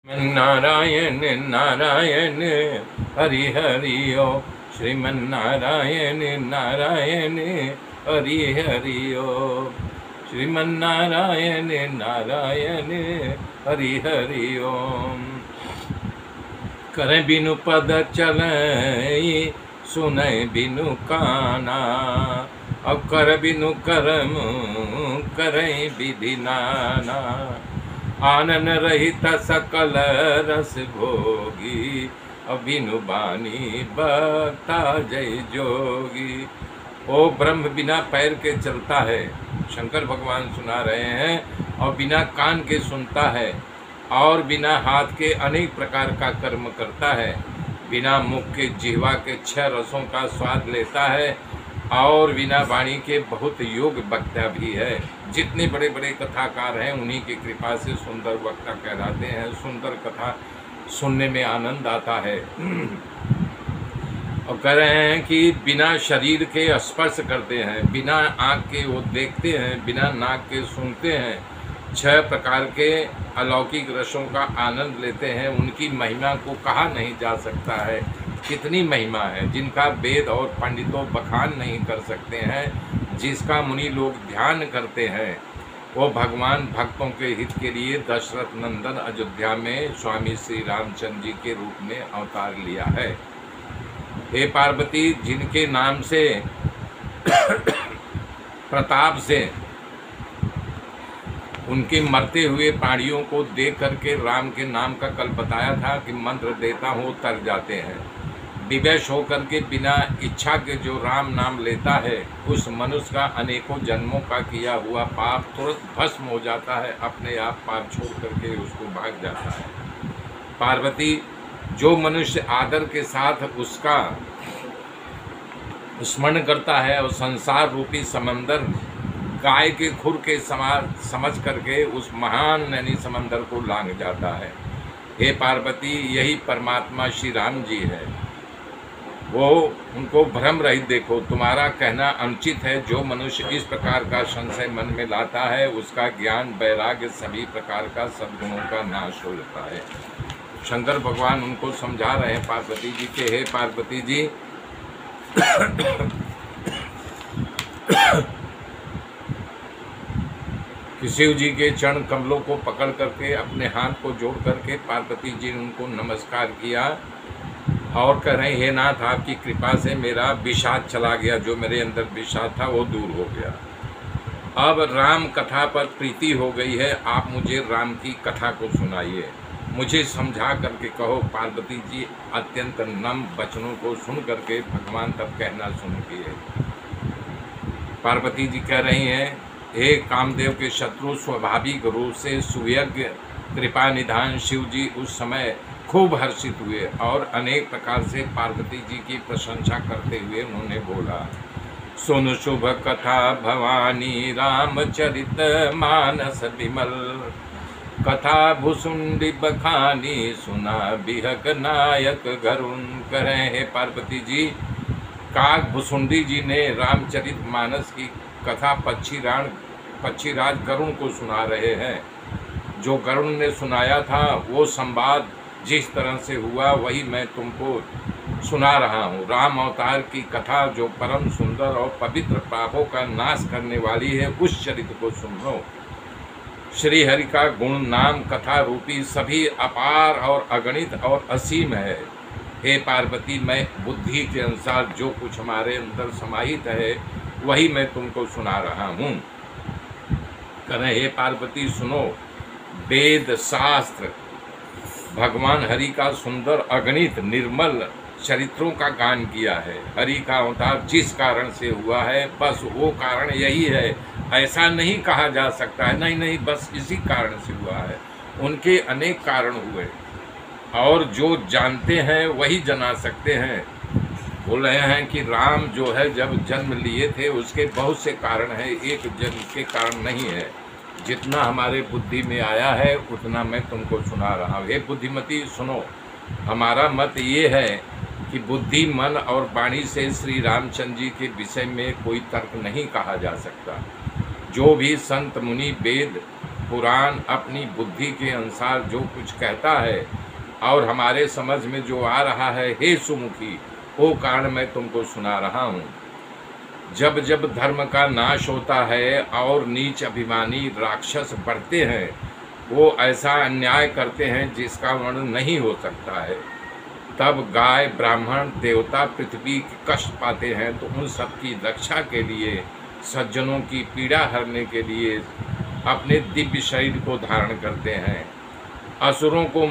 नारायण नारायण हरि हरि ओम। श्रीमन्नारायण नारायण हरि हरि ओम। श्रीमन्नारायण नारायण हरि हरि ओम। करें बिनु पद चलें सुने बिनु काना, अब कर बिनु कर्म करें विधि नाना। आनन रहित सकल रस भोगी, अबिनु बानी बता जय जोगी। ओ ब्रह्म बिना पैर के चलता है, शंकर भगवान सुना रहे हैं, और बिना कान के सुनता है, और बिना हाथ के अनेक प्रकार का कर्म करता है, बिना मुख के जिह्वा के 6 रसों का स्वाद लेता है, और बिना वाणी के बहुत योग वक्ता भी है। जितने बड़े बड़े कथाकार हैं उन्हीं की कृपा से सुंदर वक्ता कहलाते हैं। सुंदर कथा सुनने में आनंद आता है। और कह रहे हैं कि बिना शरीर के स्पर्श करते हैं, बिना आँख के वो देखते हैं, बिना नाक के सूंघते हैं, 6 प्रकार के अलौकिक रसों का आनंद लेते हैं। उनकी महिमा को कहा नहीं जा सकता है। कितनी महिमा है जिनका वेद और पंडितों बखान नहीं कर सकते हैं। जिसका मुनि लोग ध्यान करते हैं, वो भगवान भक्तों के हित के लिए दशरथ नंदन अयोध्या में स्वामी श्री रामचंद्र जी के रूप में अवतार लिया है। हे पार्वती, जिनके नाम से प्रताप से उनके मरते हुए प्राणियों को देख करके राम के नाम का कल बताया था कि मंत्र देता हूँ तर जाते हैं। विवश होकर के बिना इच्छा के जो राम नाम लेता है, उस मनुष्य का अनेकों जन्मों का किया हुआ पाप तुरंत भस्म हो जाता है, अपने आप पाप छोड़ करके उसको भाग जाता है। पार्वती, जो मनुष्य आदर के साथ उसका स्मरण करता है और संसार रूपी समंदर गाय के खुर के समान समझ करके उस महान नैनी समंदर को लांघ जाता है। हे पार्वती, यही परमात्मा श्री राम जी है। वो उनको भ्रम रहित देखो। तुम्हारा कहना अनुचित है। जो मनुष्य इस प्रकार का संशय मन में लाता है, उसका ज्ञान वैराग्य सभी प्रकार का सद्गुणों का नाश हो जाता है। शंकर भगवान उनको समझा रहे हैं पार्वती जी के, हे पार्वती जी, शिव जी के चरण कमलों को पकड़ करके अपने हाथ को जोड़ करके पार्वती जी ने उनको नमस्कार किया और कह रहे, हे नाथ, आपकी कृपा से मेरा विषाद चला गया। जो मेरे अंदर विषाद था वो दूर हो गया। अब राम कथा पर प्रीति हो गई है। आप मुझे राम की कथा को सुनाइए, मुझे समझा करके कहो। पार्वती जी अत्यंत नम वचनों को सुन करके भगवान तब कहना शुरू किए। पार्वती जी कह रही हैं, हे कामदेव के शत्रु, स्वाभाविक रूप से सुयज्ञ कृपा निधान शिव जी उस समय खूब हर्षित हुए और अनेक प्रकार से पार्वती जी की प्रशंसा करते हुए उन्होंने बोला, सुन शुभ कथा भवानी रामचरित मानस विमल, कथा भुसुंडी बखानी सुना बिहक नायक गरुण। करें, हे पार्वती जी, काक भुसुंडी जी ने रामचरित मानस की कथा पक्षीराज गरुण को सुना रहे हैं। जो गरुण ने सुनाया था वो संवाद जिस तरह से हुआ वही मैं तुमको सुना रहा हूँ। राम अवतार की कथा जो परम सुंदर और पवित्र पापों का नाश करने वाली है, उस चरित्र को सुन लो। श्री हरि का गुण नाम कथा रूपी सभी अपार और अगणित और असीम है। हे पार्वती, मैं बुद्धि के अनुसार जो कुछ हमारे अंदर समाहित है वही मैं तुमको सुना रहा हूँ। करें, हे पार्वती सुनो, वेद शास्त्र भगवान हरि का सुंदर अगणित निर्मल चरित्रों का गान किया है। हरि का अवतार जिस कारण से हुआ है बस वो कारण यही है, ऐसा नहीं कहा जा सकता है। नहीं, बस इसी कारण से हुआ है। उनके अनेक कारण हुए और जो जानते हैं वही जना सकते हैं। बोल रहे हैं कि राम जो है जब जन्म लिए थे उसके बहुत से कारण हैं, एक जन्म के कारण नहीं है। जितना हमारे बुद्धि में आया है उतना मैं तुमको सुना रहा हूँ। हे बुद्धिमती सुनो, हमारा मत ये है कि बुद्धि, मन और वाणी से श्री रामचंद्र जी के विषय में कोई तर्क नहीं कहा जा सकता। जो भी संत मुनि वेद पुराण अपनी बुद्धि के अनुसार जो कुछ कहता है और हमारे समझ में जो आ रहा है, हे सुमुखी, वो कारण मैं तुमको सुना रहा हूँ। जब जब धर्म का नाश होता है और नीच अभिमानी राक्षस बढ़ते हैं, वो ऐसा अन्याय करते हैं जिसका वर्णन नहीं हो सकता है, तब गाय, ब्राह्मण, देवता पृथ्वी के कष्ट पाते हैं। तो उन सब की रक्षा के लिए, सज्जनों की पीड़ा हरने के लिए अपने दिव्य शरीर को धारण करते हैं। असुरों को